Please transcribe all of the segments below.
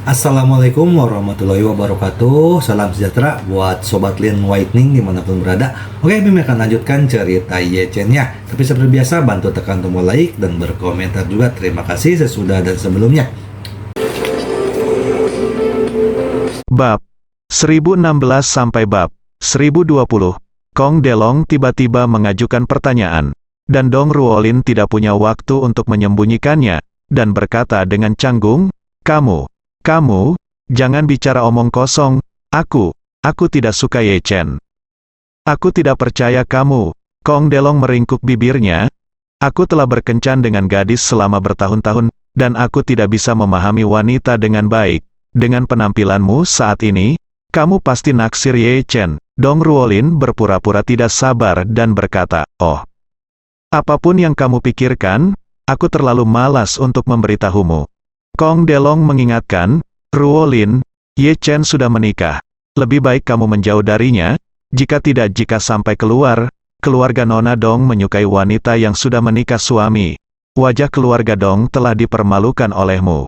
Assalamualaikum warahmatullahi wabarakatuh. Salam sejahtera buat Sobat Lin Whitening dimanapun berada. Oke, Bim akan lanjutkan cerita Yechen-nya. Tapi seperti biasa, bantu tekan tombol like dan berkomentar juga. Terima kasih sesudah dan sebelumnya. Bab 1016 sampai bab 1020. Kong Delong tiba-tiba mengajukan pertanyaan, dan Dong Ruolin tidak punya waktu untuk menyembunyikannya, dan berkata dengan canggung, Kamu, jangan bicara omong kosong, aku tidak suka Yechen. Aku tidak percaya kamu. Kong Delong meringkuk bibirnya. Aku telah berkencan dengan gadis selama bertahun-tahun, dan aku tidak bisa memahami wanita dengan baik. Dengan penampilanmu saat ini, kamu pasti naksir Yechen. Dong Ruolin berpura-pura tidak sabar dan berkata, Oh, apapun yang kamu pikirkan, aku terlalu malas untuk memberitahumu. Kong Delong mengingatkan, Ruolin, Yechen sudah menikah. Lebih baik kamu menjauh darinya, jika sampai keluarga Nona Dong menyukai wanita yang sudah menikah suami. Wajah keluarga Dong telah dipermalukan olehmu.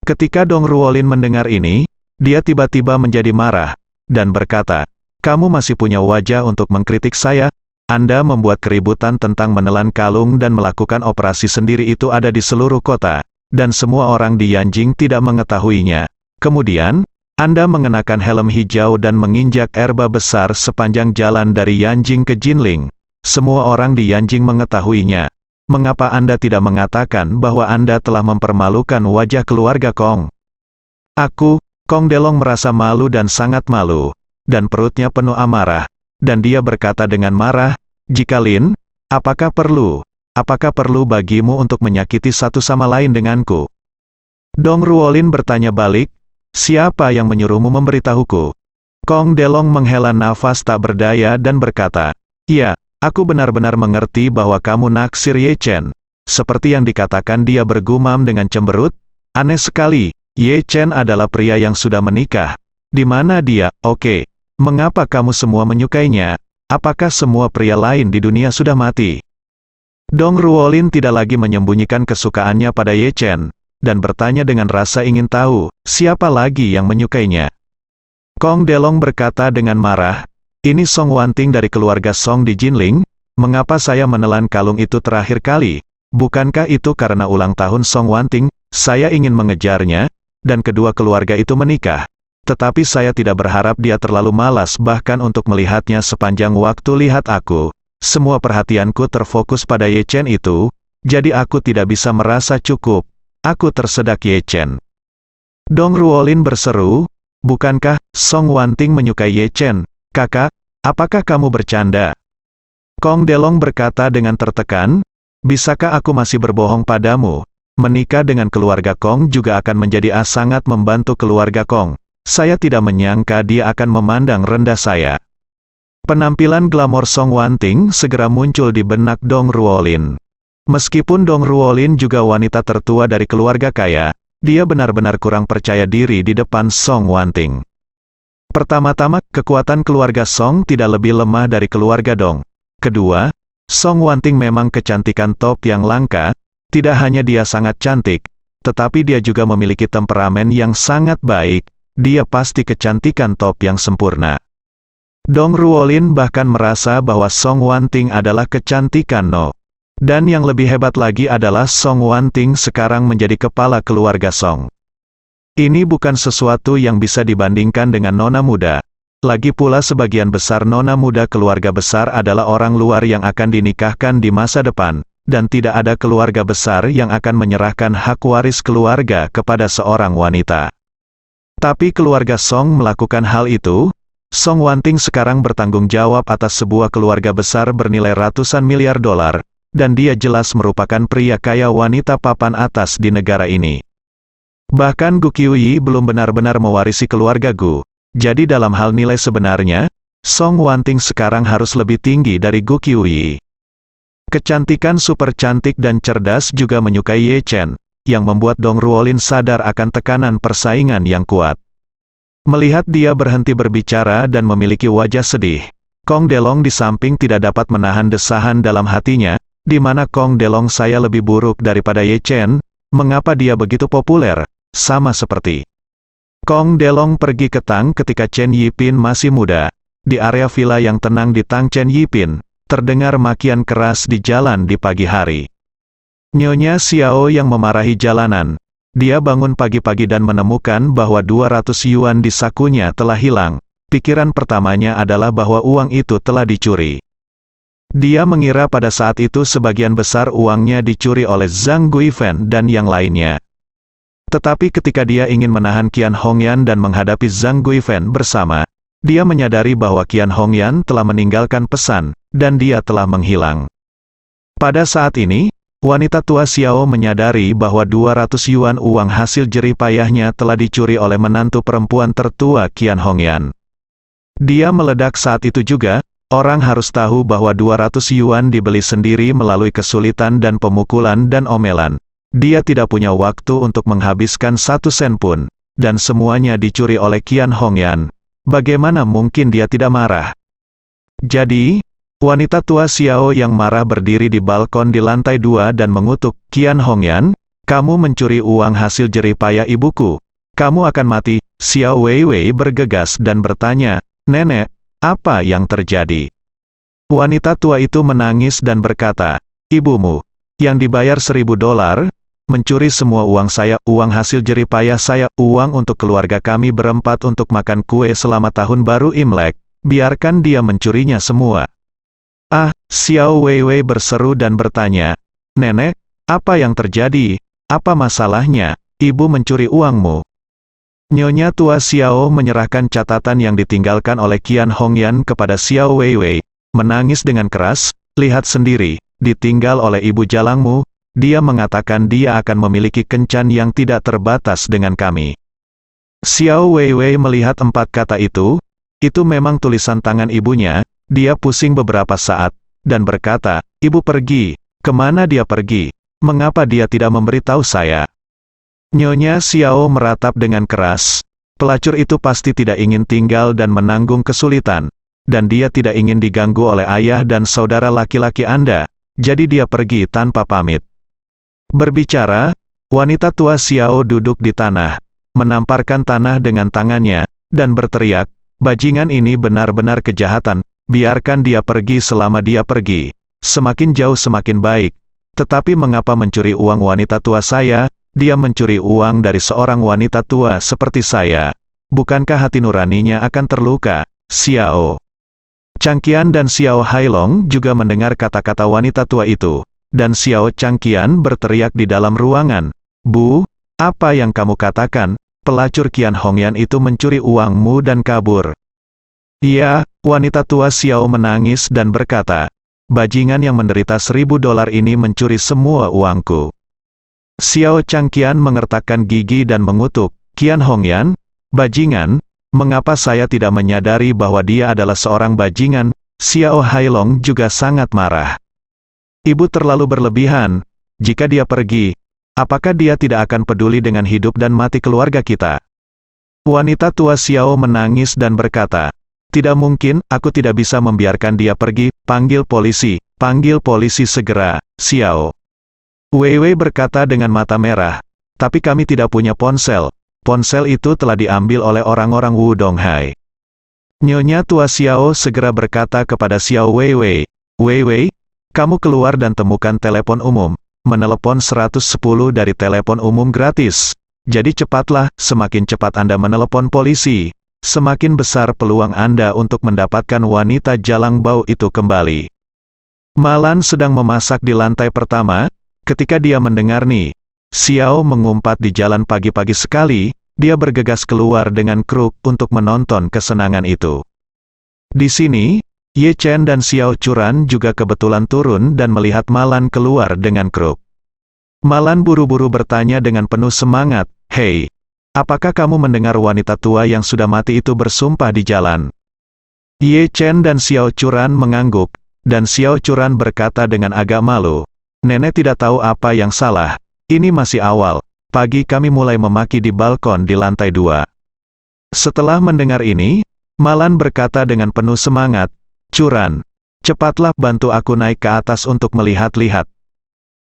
Ketika Dong Ruolin mendengar ini, dia tiba-tiba menjadi marah, dan berkata, Kamu masih punya wajah untuk mengkritik saya? Anda membuat keributan tentang menelan kalung dan melakukan operasi sendiri itu ada di seluruh kota, dan semua orang di Yanjing tidak mengetahuinya. Kemudian, Anda mengenakan helm hijau dan menginjak erba besar sepanjang jalan dari Yanjing ke Jinling. Semua orang di Yanjing mengetahuinya. Mengapa Anda tidak mengatakan bahwa Anda telah mempermalukan wajah keluarga Kong? Kong Delong merasa malu dan sangat malu, dan perutnya penuh amarah, dan dia berkata dengan marah, Jika Lin, apakah perlu bagimu untuk menyakiti satu sama lain denganku? Dong Ruolin bertanya balik, siapa yang menyuruhmu memberitahuku? Kong Delong menghela nafas tak berdaya dan berkata, Ya, aku benar-benar mengerti bahwa kamu naksir Yechen. Seperti yang dikatakan dia bergumam dengan cemberut, aneh sekali, Yechen adalah pria yang sudah menikah. Di mana dia? Oke. Mengapa kamu semua menyukainya? Apakah semua pria lain di dunia sudah mati? Dong Ruolin tidak lagi menyembunyikan kesukaannya pada Yechen, dan bertanya dengan rasa ingin tahu, siapa lagi yang menyukainya. Kong Delong berkata dengan marah, Ini Song Wanting dari keluarga Song di Jinling, mengapa saya menelan kalung itu terakhir kali? Bukankah itu karena ulang tahun Song Wanting? Saya ingin mengejarnya, dan kedua keluarga itu menikah. Tetapi saya tidak berharap dia terlalu malas bahkan untuk melihatnya sepanjang waktu lihat aku. Semua perhatianku terfokus pada Yechen itu, jadi aku tidak bisa merasa cukup. Aku tersedak Yechen. Dong Ruolin berseru, bukankah Song Wanting menyukai Yechen? Kakak, apakah kamu bercanda? Kong Delong berkata dengan tertekan, bisakah aku masih berbohong padamu? Menikah dengan keluarga Kong juga akan menjadi sangat membantu keluarga Kong. Saya tidak menyangka dia akan memandang rendah saya. Penampilan glamor Song Wanting segera muncul di benak Dong Ruolin. Meskipun Dong Ruolin juga wanita tertua dari keluarga kaya, dia benar-benar kurang percaya diri di depan Song Wanting. Pertama-tama, kekuatan keluarga Song tidak lebih lemah dari keluarga Dong. Kedua, Song Wanting memang kecantikan top yang langka. Tidak hanya dia sangat cantik, tetapi dia juga memiliki temperamen yang sangat baik. Dia pasti kecantikan top yang sempurna. Dong Ruolin bahkan merasa bahwa Song Wanting adalah kecantikan No. Dan yang lebih hebat lagi adalah Song Wanting sekarang menjadi kepala keluarga Song. Ini bukan sesuatu yang bisa dibandingkan dengan nona muda. Lagi pula sebagian besar nona muda keluarga besar adalah orang luar yang akan dinikahkan di masa depan, dan tidak ada keluarga besar yang akan menyerahkan hak waris keluarga kepada seorang wanita. Tapi keluarga Song melakukan hal itu. Song Wanting sekarang bertanggung jawab atas sebuah keluarga besar bernilai ratusan miliar dolar, dan dia jelas merupakan pria kaya wanita papan atas di negara ini. Bahkan Gu Qiuyi belum benar-benar mewarisi keluarga Gu, jadi dalam hal nilai sebenarnya, Song Wanting sekarang harus lebih tinggi dari Gu Qiuyi. Kecantikan super cantik dan cerdas juga menyukai Yechen, yang membuat Dong Ruolin sadar akan tekanan persaingan yang kuat. Melihat dia berhenti berbicara dan memiliki wajah sedih, Kong Delong di samping tidak dapat menahan desahan dalam hatinya, di mana Kong Delong saya lebih buruk daripada Yechen, mengapa dia begitu populer, sama seperti Kong Delong pergi ke Tang ketika Chen Yipin masih muda. Di area villa yang tenang di Tang Chen Yipin, terdengar makian keras di jalan di pagi hari. Nyonya Xiao yang memarahi jalanan. Dia bangun pagi-pagi dan menemukan bahwa 200 yuan di sakunya telah hilang. Pikiran pertamanya adalah bahwa uang itu telah dicuri. Dia mengira pada saat itu sebagian besar uangnya dicuri oleh Zhang Guifan dan yang lainnya. Tetapi ketika dia ingin menahan Qian Hongyan dan menghadapi Zhang Guifan bersama, dia menyadari bahwa Qian Hongyan telah meninggalkan pesan, dan dia telah menghilang. Pada saat ini, wanita tua Xiao menyadari bahwa 200 yuan uang hasil jerih payahnya telah dicuri oleh menantu perempuan tertua Qian Hongyan. Dia meledak saat itu juga. Orang harus tahu bahwa 200 yuan dibeli sendiri melalui kesulitan dan pemukulan dan omelan. Dia tidak punya waktu untuk menghabiskan 1 sen pun, dan semuanya dicuri oleh Qian Hongyan. Bagaimana mungkin dia tidak marah? Jadi, wanita tua Xiao yang marah berdiri di balkon di lantai 2 dan mengutuk, "Qian Hongyan, kamu mencuri uang hasil jerih payah ibuku. Kamu akan mati." Xiao Weiwei bergegas dan bertanya, "Nenek, apa yang terjadi?" Wanita tua itu menangis dan berkata, "Ibumu, yang dibayar $1.000, mencuri semua uang saya, uang hasil jerih payah saya, uang untuk keluarga kami berempat untuk makan kue selama tahun baru Imlek. Biarkan dia mencurinya semua." "Ah," Xiao Weiwei berseru dan bertanya, "Nenek, apa yang terjadi? Apa masalahnya? Ibu mencuri uangmu." Nyonya tua Xiao menyerahkan catatan yang ditinggalkan oleh Qian Hongyan kepada Xiao Weiwei, menangis dengan keras, "Lihat sendiri, ditinggal oleh ibu jalangmu. Dia mengatakan dia akan memiliki kencan yang tidak terbatas dengan kami." Xiao Weiwei melihat 4 kata itu memang tulisan tangan ibunya. Dia pusing beberapa saat, dan berkata, "Ibu pergi, kemana dia pergi? Mengapa dia tidak memberitahu saya?" Nyonya Xiao meratap dengan keras. Pelacur itu pasti tidak ingin tinggal dan menanggung kesulitan, dan dia tidak ingin diganggu oleh ayah dan saudara laki-laki Anda, jadi dia pergi tanpa pamit. Berbicara, wanita tua Xiao duduk di tanah, menamparkan tanah dengan tangannya, dan berteriak, "Bajingan ini benar-benar kejahatan, biarkan dia pergi selama dia pergi. Semakin jauh semakin baik. Tetapi mengapa mencuri uang wanita tua saya? Dia mencuri uang dari seorang wanita tua seperti saya. Bukankah hati nuraninya akan terluka?" Xiao Changqian dan Xiao Hailong juga mendengar kata-kata wanita tua itu. Dan Xiao Changqian berteriak di dalam ruangan, "Bu, apa yang kamu katakan? Pelacur Qian Hongyan itu mencuri uangmu dan kabur." "Iya," wanita tua Xiao menangis dan berkata, "Bajingan yang menderita $1.000 ini mencuri semua uangku." Xiao Changqian mengertakkan gigi dan mengutuk, "Qian Hongyan, bajingan, mengapa saya tidak menyadari bahwa dia adalah seorang bajingan?" Xiao Hailong juga sangat marah. "Ibu terlalu berlebihan. Jika dia pergi, apakah dia tidak akan peduli dengan hidup dan mati keluarga kita?" Wanita tua Xiao menangis dan berkata, "Tidak mungkin, aku tidak bisa membiarkan dia pergi. Panggil polisi segera." Xiao Weiwei berkata dengan mata merah, "Tapi kami tidak punya ponsel. Ponsel itu telah diambil oleh orang-orang Wudonghai." Nyonya tua Xiao segera berkata kepada Xiao Weiwei, "Weiwei, kamu keluar dan temukan telepon umum. Menelepon 110 dari telepon umum gratis. Jadi cepatlah, semakin cepat Anda menelepon polisi, semakin besar peluang Anda untuk mendapatkan wanita jalang bau itu kembali." Malan sedang memasak di lantai pertama. Ketika dia mendengar Xiao mengumpat di jalan pagi-pagi sekali, dia bergegas keluar dengan kruk untuk menonton kesenangan itu. Di sini, Ye Chen dan Xiao Churan juga kebetulan turun dan melihat Malan keluar dengan kruk. Malan buru-buru bertanya dengan penuh semangat, "Hei, apakah kamu mendengar wanita tua yang sudah mati itu bersumpah di jalan?" Ye Chen dan Xiao Churan mengangguk, dan Xiao Churan berkata dengan agak malu, "Nenek tidak tahu apa yang salah. Ini masih awal. Pagi kami mulai memaki di balkon di lantai 2. Setelah mendengar ini, Malan berkata dengan penuh semangat, "Churan, cepatlah bantu aku naik ke atas untuk melihat-lihat."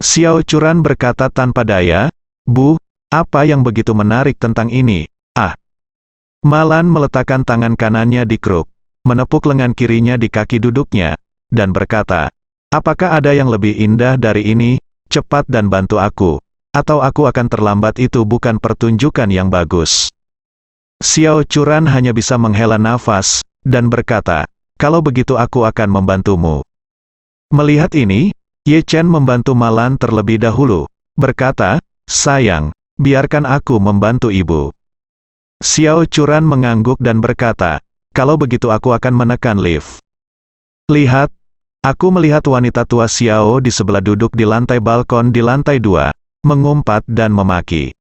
Xiao Churan berkata tanpa daya, "Bu, apa yang begitu menarik tentang ini?" "Ah, Malan meletakkan tangan kanannya di kruk, menepuk lengan kirinya di kaki duduknya, dan berkata, "Apakah ada yang lebih indah dari ini? Cepat dan bantu aku, atau aku akan terlambat." Itu bukan pertunjukan yang bagus. Xiao Churan hanya bisa menghela nafas, dan berkata, "Kalau begitu aku akan membantumu." Melihat ini, Ye Chen membantu Malan terlebih dahulu, berkata, "Sayang, biarkan aku membantu ibu." Xiao Churan mengangguk dan berkata, "Kalau begitu aku akan menekan lift." "Lihat, aku melihat wanita tua Xiao di sebelah duduk di lantai balkon di lantai 2, mengumpat dan memaki.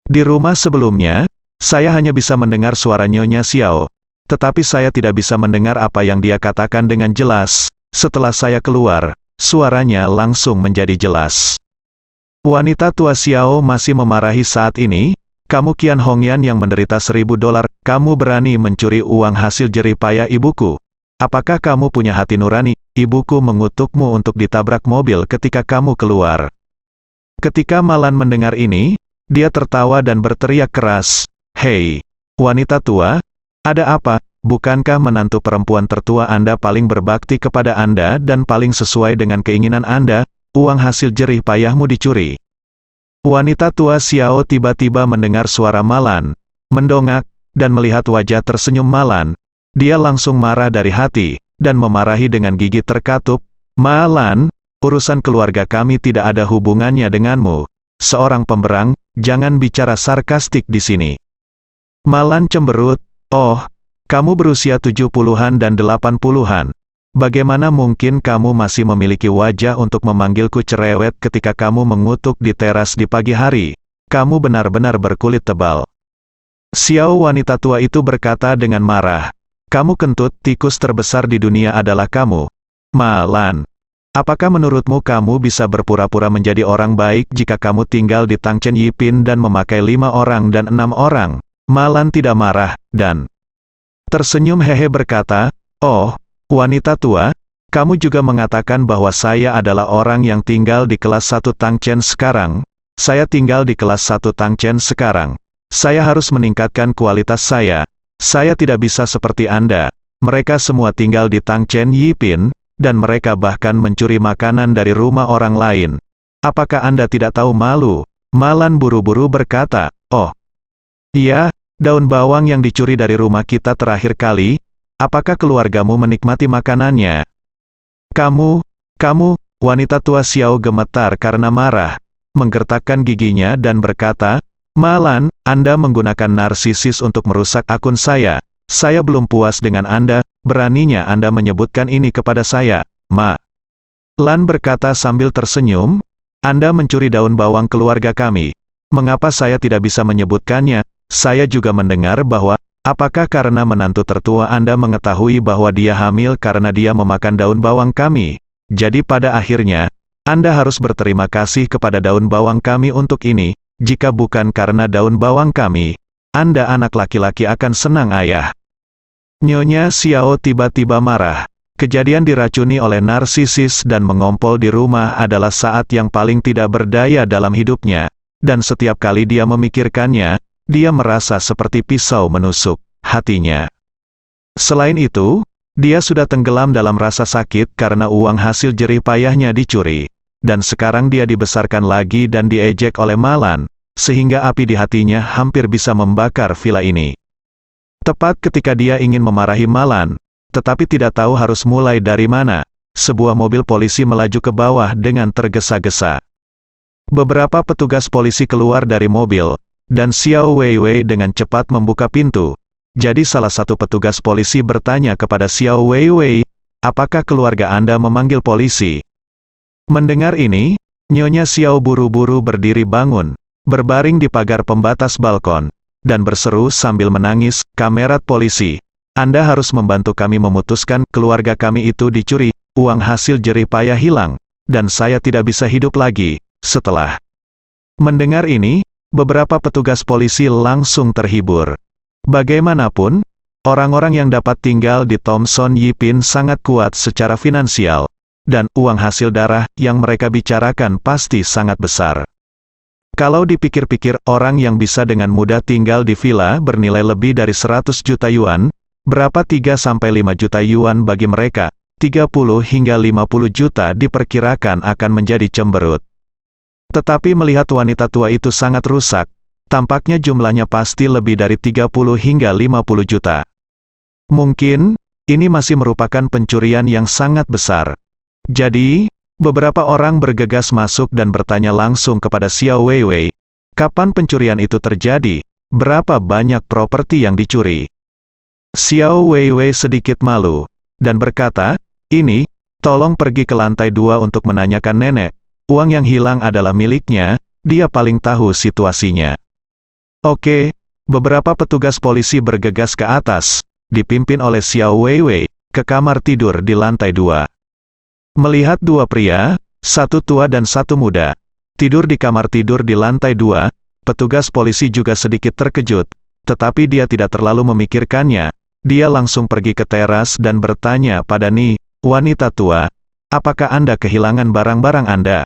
Di rumah sebelumnya, saya hanya bisa mendengar suara Nyonya Xiao, tetapi saya tidak bisa mendengar apa yang dia katakan dengan jelas. Setelah saya keluar, suaranya langsung menjadi jelas." Wanita tua Xiao masih memarahi saat ini, "Kamu Qian Hongyan yang menderita $1.000, kamu berani mencuri uang hasil jerih payah ibuku. Apakah kamu punya hati nurani? Ibuku mengutukmu untuk ditabrak mobil ketika kamu keluar." Ketika Malan mendengar ini, dia tertawa dan berteriak keras, "Hei, wanita tua, ada apa? Bukankah menantu perempuan tertua Anda paling berbakti kepada Anda dan paling sesuai dengan keinginan Anda? Uang hasil jerih payahmu dicuri." Wanita tua Xiao tiba-tiba mendengar suara Malan, mendongak, dan melihat wajah tersenyum Malan. Dia langsung marah dari hati, dan memarahi dengan gigi terkatup, "Malan, urusan keluarga kami tidak ada hubungannya denganmu. Seorang pemberang, jangan bicara sarkastik di sini." Malan cemberut, "Oh, kamu berusia 70-an dan 80-an. Bagaimana mungkin kamu masih memiliki wajah untuk memanggilku cerewet ketika kamu mengutuk di teras di pagi hari? Kamu benar-benar berkulit tebal." Xiao wanita tua itu berkata dengan marah, "Kamu kentut, tikus terbesar di dunia adalah kamu. Malan. Apakah menurutmu kamu bisa berpura-pura menjadi orang baik jika kamu tinggal di Tangchen Yipin dan memakai 5 orang dan 6 orang? Malan tidak marah, dan tersenyum hehe berkata, "Oh, wanita tua, kamu juga mengatakan bahwa saya adalah orang yang tinggal di kelas 1 Tangchen sekarang. Saya tinggal di kelas 1 Tangchen sekarang. Saya harus meningkatkan kualitas saya. Saya tidak bisa seperti Anda. Mereka semua tinggal di Tangchen Yipin, dan mereka bahkan mencuri makanan dari rumah orang lain. Apakah Anda tidak tahu malu?" Malan buru-buru berkata, "Oh, iya, daun bawang yang dicuri dari rumah kita terakhir kali. Apakah keluargamu menikmati makanannya?" Kamu, wanita tua Xiao gemetar karena marah, menggertakkan giginya dan berkata, "Malan, Anda menggunakan narsisis untuk merusak akun saya. Saya belum puas dengan Anda, beraninya Anda menyebutkan ini kepada saya, Ma." Lan berkata sambil tersenyum, "Anda mencuri daun bawang keluarga kami. Mengapa saya tidak bisa menyebutkannya? Saya juga mendengar bahwa, apakah karena menantu tertua Anda mengetahui bahwa dia hamil karena dia memakan daun bawang kami? Jadi pada akhirnya, Anda harus berterima kasih kepada daun bawang kami untuk ini. Jika bukan karena daun bawang kami, Anda anak laki-laki akan senang ayah." Nyonya Xiao tiba-tiba marah. Kejadian diracuni oleh narsisis dan mengompol di rumah adalah saat yang paling tidak berdaya dalam hidupnya, dan setiap kali dia memikirkannya, dia merasa seperti pisau menusuk hatinya. Selain itu, dia sudah tenggelam dalam rasa sakit karena uang hasil jerih payahnya dicuri. Dan sekarang dia dibesarkan lagi dan diejek oleh Malan, sehingga api di hatinya hampir bisa membakar villa ini. Tepat ketika dia ingin memarahi Malan, tetapi tidak tahu harus mulai dari mana, sebuah mobil polisi melaju ke bawah dengan tergesa-gesa. Beberapa petugas polisi keluar dari mobil, dan Xiao Weiwei dengan cepat membuka pintu. Jadi salah satu petugas polisi bertanya kepada Xiao Weiwei, "Apakah keluarga Anda memanggil polisi?" Mendengar ini, Nyonya Xiao buru-buru berdiri bangun, berbaring di pagar pembatas balkon, dan berseru sambil menangis, "Kamerat polisi, Anda harus membantu kami memutuskan, keluarga kami itu dicuri, uang hasil jerih payah hilang, dan saya tidak bisa hidup lagi." Setelah mendengar ini, beberapa petugas polisi langsung terhibur. Bagaimanapun, orang-orang yang dapat tinggal di Thomson Yipin sangat kuat secara finansial, dan uang hasil darah yang mereka bicarakan pasti sangat besar. Kalau dipikir-pikir, orang yang bisa dengan mudah tinggal di villa bernilai lebih dari 100 juta yuan, berapa 3-5 juta yuan bagi mereka? 30 hingga 50 juta diperkirakan akan menjadi cemberut. Tetapi melihat wanita tua itu sangat rusak, tampaknya jumlahnya pasti lebih dari 30 hingga 50 juta. Mungkin, ini masih merupakan pencurian yang sangat besar. Jadi, beberapa orang bergegas masuk dan bertanya langsung kepada Xiao Weiwei, kapan pencurian itu terjadi, berapa banyak properti yang dicuri. Xiao Weiwei sedikit malu, dan berkata, ini, tolong pergi ke lantai 2 untuk menanyakan nenek, uang yang hilang adalah miliknya, dia paling tahu situasinya. Oke, beberapa petugas polisi bergegas ke atas, dipimpin oleh Xiao Weiwei, ke kamar tidur di lantai 2. Melihat dua pria, satu tua dan satu muda, tidur di kamar tidur di lantai 2, petugas polisi juga sedikit terkejut, tetapi dia tidak terlalu memikirkannya, dia langsung pergi ke teras dan bertanya pada wanita tua, apakah Anda kehilangan barang-barang Anda?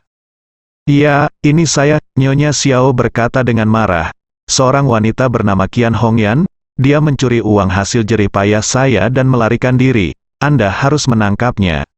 Ya, ini saya, Nyonya Xiao berkata dengan marah. Seorang wanita bernama Qian Hongyan, dia mencuri uang hasil jerih payah saya dan melarikan diri. Anda harus menangkapnya.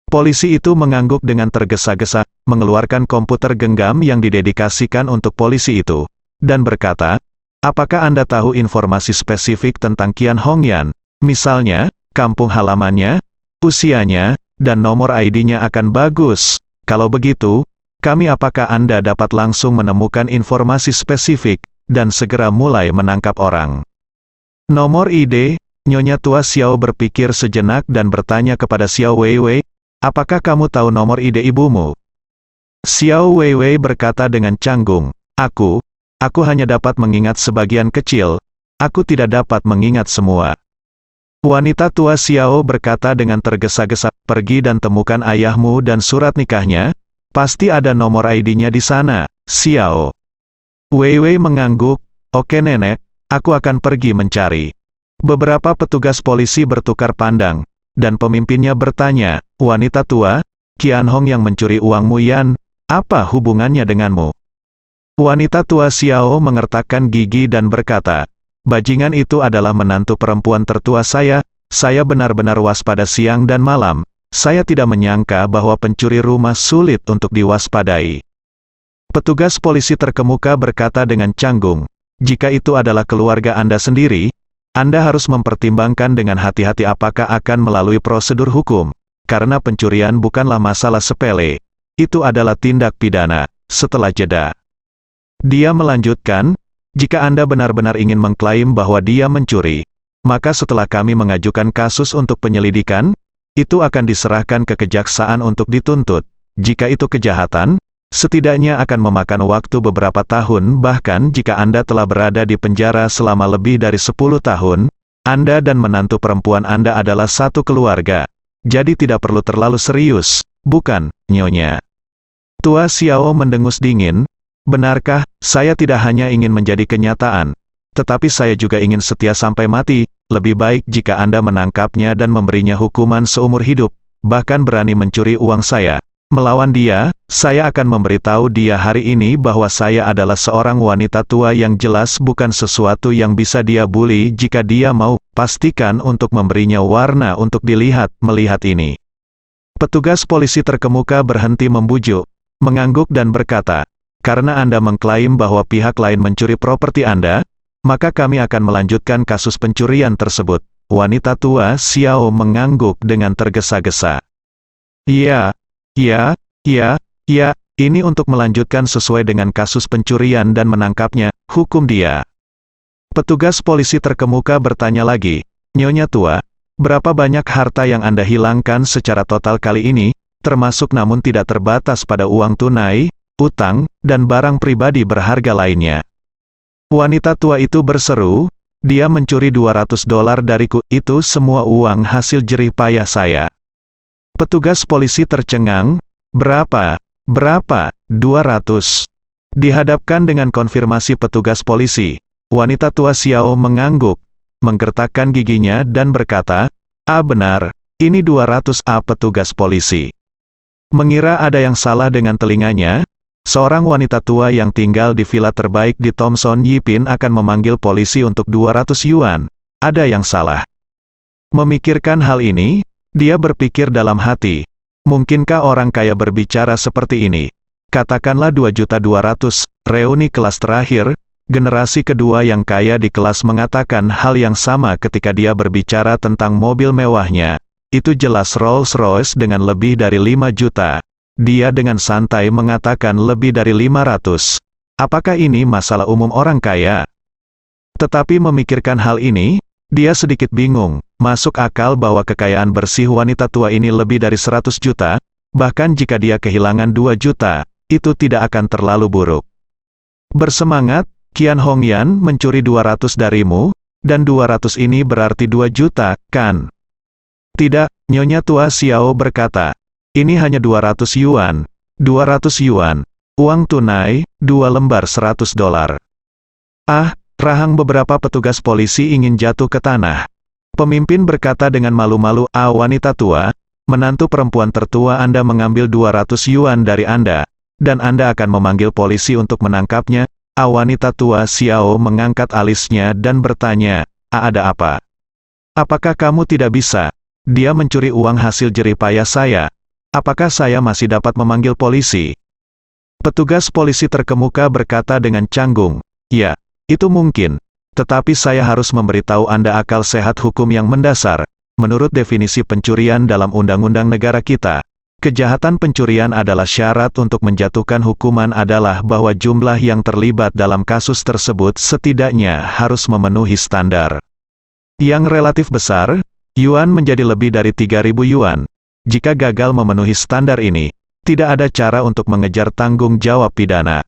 Polisi itu mengangguk dengan tergesa-gesa, mengeluarkan komputer genggam yang didedikasikan untuk polisi itu, dan berkata, apakah Anda tahu informasi spesifik tentang Qian Hongyan? Misalnya, kampung halamannya, usianya, dan nomor ID-nya akan bagus. Kalau begitu, apakah Anda dapat langsung menemukan informasi spesifik, dan segera mulai menangkap orang? Nomor ID, Nyonya tua Xiao berpikir sejenak dan bertanya kepada Xiao Weiwei, apakah kamu tahu nomor ID ibumu? Xiao Weiwei berkata dengan canggung, aku hanya dapat mengingat sebagian kecil, aku tidak dapat mengingat semua. Wanita tua Xiao berkata dengan tergesa-gesa, pergi dan temukan ayahmu dan surat nikahnya, pasti ada nomor ID-nya di sana, Xiao. Weiwei mengangguk, oke nenek, aku akan pergi mencari. Beberapa petugas polisi bertukar pandang, dan pemimpinnya bertanya, wanita tua, Qian Hong yang mencuri uangmu Yan, apa hubungannya denganmu? Wanita tua Xiao mengertakkan gigi dan berkata, bajingan itu adalah menantu perempuan tertua saya benar-benar waspada siang dan malam, saya tidak menyangka bahwa pencuri rumah sulit untuk diwaspadai. Petugas polisi terkemuka berkata dengan canggung, jika itu adalah keluarga Anda sendiri, Anda harus mempertimbangkan dengan hati-hati apakah akan melalui prosedur hukum, karena pencurian bukanlah masalah sepele, itu adalah tindak pidana. Setelah jeda, dia melanjutkan, jika Anda benar-benar ingin mengklaim bahwa dia mencuri, maka setelah kami mengajukan kasus untuk penyelidikan, itu akan diserahkan ke kejaksaan untuk dituntut. Jika itu kejahatan, setidaknya akan memakan waktu beberapa tahun, bahkan jika Anda telah berada di penjara selama lebih dari 10 tahun, Anda dan menantu perempuan Anda adalah satu keluarga. Jadi tidak perlu terlalu serius, bukan, Nyonya? Tua Xiao mendengus dingin, benarkah, saya tidak hanya ingin menjadi kenyataan, tetapi saya juga ingin setia sampai mati, lebih baik jika Anda menangkapnya dan memberinya hukuman seumur hidup, bahkan berani mencuri uang saya. Melawan dia, saya akan memberitahu dia hari ini bahwa saya adalah seorang wanita tua yang jelas bukan sesuatu yang bisa dia bully jika dia mau, pastikan untuk memberinya warna untuk melihat ini. Petugas polisi terkemuka berhenti membujuk, mengangguk dan berkata, karena Anda mengklaim bahwa pihak lain mencuri properti Anda, maka kami akan melanjutkan kasus pencurian tersebut. Wanita tua Xiao mengangguk dengan tergesa-gesa. Ya, ini untuk melanjutkan sesuai dengan kasus pencurian dan menangkapnya, hukum dia. Petugas polisi terkemuka bertanya lagi, Nyonya tua, berapa banyak harta yang Anda hilangkan secara total kali ini, termasuk namun tidak terbatas pada uang tunai, utang, dan barang pribadi berharga lainnya? Wanita tua itu berseru, dia mencuri $200 dariku, itu semua uang hasil jerih payah saya. Petugas polisi tercengang, berapa? 200. Dihadapkan dengan konfirmasi petugas polisi, wanita tua Xiao mengangguk, menggertakkan giginya dan berkata, benar, ini 200. Petugas polisi mengira ada yang salah dengan telinganya. Seorang wanita tua yang tinggal di villa terbaik di Thomson Yipin akan memanggil polisi untuk 200 yuan. Ada yang salah. Memikirkan hal ini, dia berpikir dalam hati, mungkinkah orang kaya berbicara seperti ini? Katakanlah 2.200.000, reuni kelas terakhir, generasi kedua yang kaya di kelas mengatakan hal yang sama ketika dia berbicara tentang mobil mewahnya. Itu jelas Rolls-Royce dengan lebih dari 5 juta. Dia dengan santai mengatakan lebih dari 500. Apakah ini masalah umum orang kaya? Tetapi memikirkan hal ini, dia sedikit bingung. Masuk akal bahwa kekayaan bersih wanita tua ini lebih dari 100 juta, bahkan jika dia kehilangan 2 juta, itu tidak akan terlalu buruk. Bersemangat, Qian Hongyan mencuri 200 darimu, dan 200 ini berarti 2 juta, kan? Tidak, Nyonya tua Xiao berkata. Ini hanya 200 yuan. 200 yuan. Uang tunai, 2 lembar $100. Ah, rahang beberapa petugas polisi ingin jatuh ke tanah. Pemimpin berkata dengan malu-malu, wanita tua, menantu perempuan tertua Anda mengambil 200 yuan dari Anda, dan Anda akan memanggil polisi untuk menangkapnya. Wanita tua Xiao mengangkat alisnya dan bertanya, ada apa? Apakah kamu tidak bisa? Dia mencuri uang hasil jerih payah saya. Apakah saya masih dapat memanggil polisi? Petugas polisi terkemuka berkata dengan canggung, ya, itu mungkin. Tetapi saya harus memberitahu Anda akal sehat hukum yang mendasar. Menurut definisi pencurian dalam undang-undang negara kita, kejahatan pencurian adalah syarat untuk menjatuhkan hukuman adalah bahwa jumlah yang terlibat dalam kasus tersebut setidaknya harus memenuhi standar yang relatif besar. Yuan menjadi lebih dari 3.000 yuan. Jika gagal memenuhi standar ini, tidak ada cara untuk mengejar tanggung jawab pidana.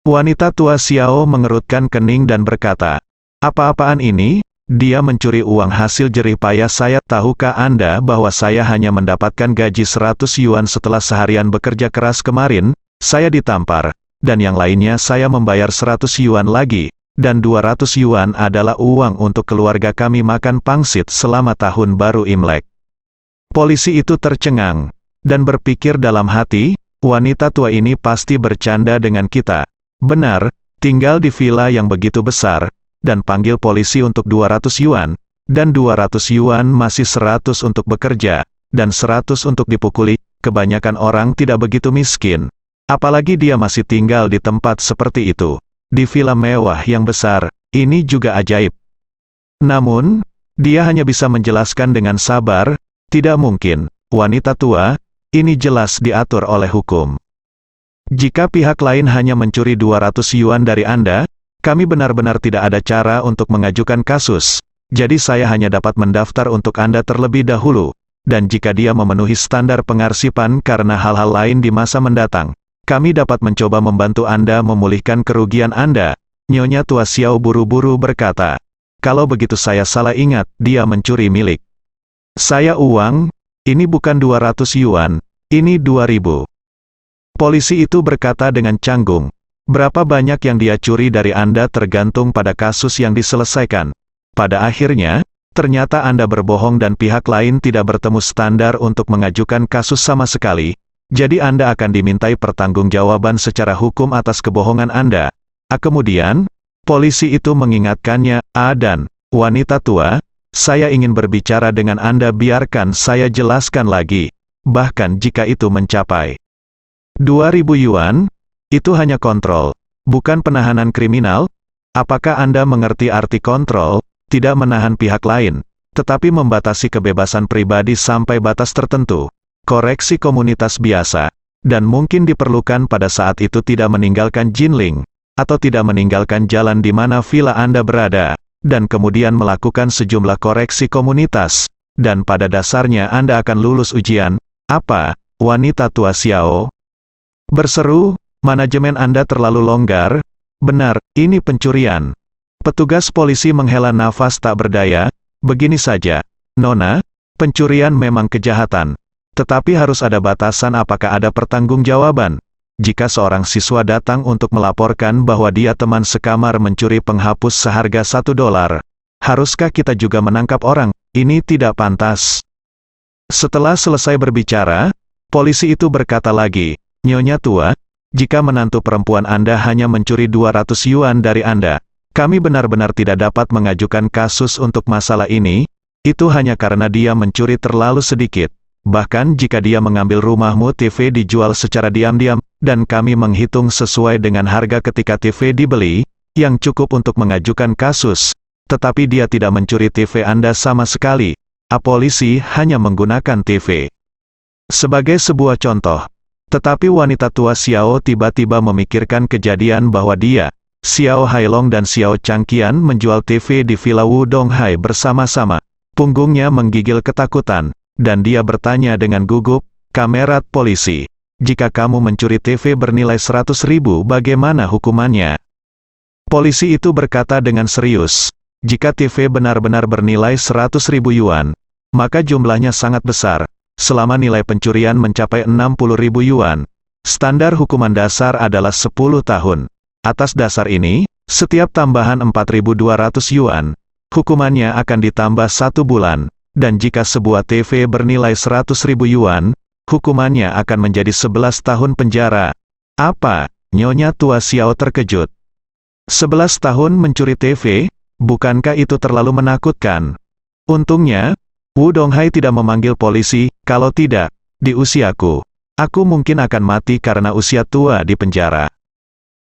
Wanita tua Xiao mengerutkan kening dan berkata, apa-apaan ini? Dia mencuri uang hasil jerih payah saya. Tahukah Anda bahwa saya hanya mendapatkan gaji 100 yuan setelah seharian bekerja keras kemarin? Saya ditampar, dan yang lainnya saya membayar 100 yuan lagi. Dan 200 yuan adalah uang untuk keluarga kami makan pangsit selama tahun baru Imlek. Polisi itu tercengang, dan berpikir dalam hati, wanita tua ini pasti bercanda dengan kita. Benar, tinggal di villa yang begitu besar, dan panggil polisi untuk 200 yuan, dan 200 yuan masih 100 untuk bekerja, dan 100 untuk dipukuli. Kebanyakan orang tidak begitu miskin. Apalagi dia masih tinggal di tempat seperti itu. Di villa mewah yang besar, ini juga ajaib. Namun, dia hanya bisa menjelaskan dengan sabar, tidak mungkin, wanita tua, ini jelas diatur oleh hukum. Jika pihak lain hanya mencuri 200 yuan dari Anda, kami benar-benar tidak ada cara untuk mengajukan kasus, jadi saya hanya dapat mendaftar untuk Anda terlebih dahulu, dan jika dia memenuhi standar pengarsipan karena hal-hal lain di masa mendatang, kami dapat mencoba membantu Anda memulihkan kerugian Anda. Nyonya tua Xiao buru-buru berkata, kalau begitu saya salah ingat, dia mencuri milik saya uang, ini bukan 200 yuan, ini 2.000. Polisi itu berkata dengan canggung, berapa banyak yang dia curi dari Anda tergantung pada kasus yang diselesaikan. Pada akhirnya, ternyata Anda berbohong dan pihak lain tidak bertemu standar untuk mengajukan kasus sama sekali. Jadi Anda akan dimintai pertanggungjawaban secara hukum atas kebohongan Anda. Kemudian, polisi itu mengingatkannya, dan, wanita tua, saya ingin berbicara dengan Anda biarkan saya jelaskan lagi. Bahkan jika itu mencapai 2.000 yuan, itu hanya kontrol, bukan penahanan kriminal. Apakah Anda mengerti arti kontrol? Tidak menahan pihak lain, tetapi membatasi kebebasan pribadi sampai batas tertentu. Koreksi komunitas biasa, dan mungkin diperlukan pada saat itu tidak meninggalkan Jinling, atau tidak meninggalkan jalan di mana villa Anda berada, dan kemudian melakukan sejumlah koreksi komunitas, dan pada dasarnya Anda akan lulus ujian. Apa, wanita tua Xiao? Berseru, manajemen Anda terlalu longgar. Benar, ini pencurian. Petugas polisi menghela nafas tak berdaya. Begini saja, Nona, pencurian memang kejahatan. Tetapi harus ada batasan apakah ada pertanggungjawaban. Jika seorang siswa datang untuk melaporkan bahwa dia teman sekamar mencuri penghapus seharga $1, haruskah kita juga menangkap orang? Ini tidak pantas. Setelah selesai berbicara, polisi itu berkata lagi, Nyonya tua, jika menantu perempuan Anda hanya mencuri 200 yuan dari Anda, kami benar-benar tidak dapat mengajukan kasus untuk masalah ini, itu hanya karena dia mencuri terlalu sedikit. Bahkan jika dia mengambil rumahmu, TV dijual secara diam-diam, dan kami menghitung sesuai dengan harga ketika TV dibeli, yang cukup untuk mengajukan kasus. Tetapi dia tidak mencuri TV Anda sama sekali. Polisi hanya menggunakan TV sebagai sebuah contoh. Tetapi wanita tua Xiao tiba-tiba memikirkan kejadian bahwa dia, Xiao Hailong dan Xiao Changqian menjual TV di Villa Wudonghai bersama-sama. Punggungnya menggigil ketakutan, dan dia bertanya dengan gugup, "Kamerat polisi, jika kamu mencuri TV bernilai 100.000, bagaimana hukumannya?" Polisi itu berkata dengan serius, "Jika TV benar-benar bernilai 100.000 yuan, maka jumlahnya sangat besar. Selama nilai pencurian mencapai 60.000 yuan, standar hukuman dasar adalah 10 tahun. Atas dasar ini, setiap tambahan 4.200 yuan, hukumannya akan ditambah 1 bulan, dan jika sebuah TV bernilai 100.000 yuan, hukumannya akan menjadi 11 tahun penjara." "Apa?" Nyonya tua Xiao terkejut. 11 tahun mencuri TV? Bukankah itu terlalu menakutkan? Untungnya, Wudonghai tidak memanggil polisi. Kalau tidak, di usiaku, aku mungkin akan mati karena usia tua di penjara.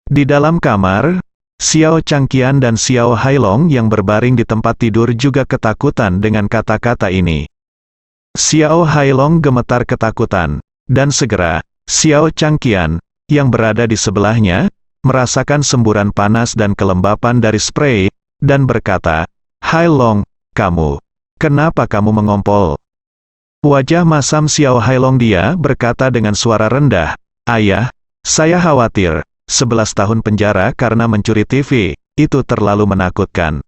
Di dalam kamar, Xiao Changqian dan Xiao Hailong yang berbaring di tempat tidur juga ketakutan dengan kata-kata ini. Xiao Hailong gemetar ketakutan, dan segera, Xiao Changqian, yang berada di sebelahnya, merasakan semburan panas dan kelembapan dari spray, dan berkata, "Hailong, kenapa kamu mengompol?" Wajah masam Xiao Hailong dia berkata dengan suara rendah, "Ayah, saya khawatir, 11 tahun penjara karena mencuri TV, itu terlalu menakutkan."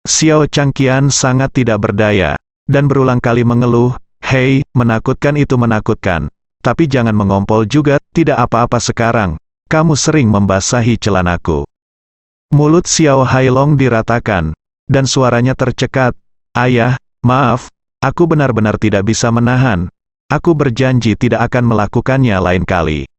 Xiao Changqian sangat tidak berdaya, dan berulang kali mengeluh, "Hei, menakutkan itu menakutkan. Tapi jangan mengompol juga, tidak apa-apa sekarang, kamu sering membasahi celanaku." Mulut Xiao Hailong diratakan, dan suaranya tercekat, "Ayah, maaf, aku benar-benar tidak bisa menahan. Aku berjanji tidak akan melakukannya lain kali."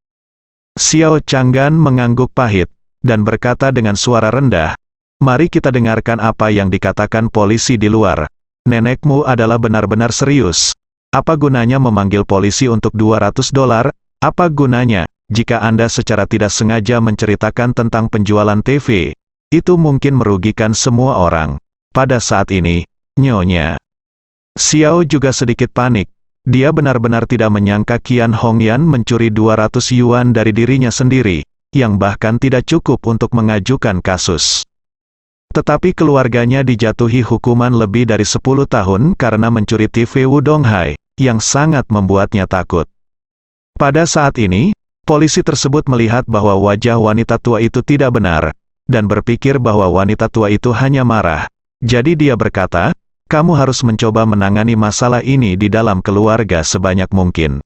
Xiao Changgan mengangguk pahit, dan berkata dengan suara rendah, "Mari kita dengarkan apa yang dikatakan polisi di luar. Nenekmu adalah benar-benar serius. Apa gunanya memanggil polisi untuk $200? Apa gunanya, jika Anda secara tidak sengaja menceritakan tentang penjualan TV? Itu mungkin merugikan semua orang. Pada saat ini, Nyonya Xiao juga sedikit panik. Dia benar-benar tidak menyangka Qian Hongyan mencuri 200 yuan dari dirinya sendiri, yang bahkan tidak cukup untuk mengajukan kasus. Tetapi keluarganya dijatuhi hukuman lebih dari 10 tahun karena mencuri TV Wudonghai, yang sangat membuatnya takut. Pada saat ini, polisi tersebut melihat bahwa wajah wanita tua itu tidak benar, dan berpikir bahwa wanita tua itu hanya marah. Jadi dia berkata, "Kamu harus mencoba menangani masalah ini di dalam keluarga sebanyak mungkin.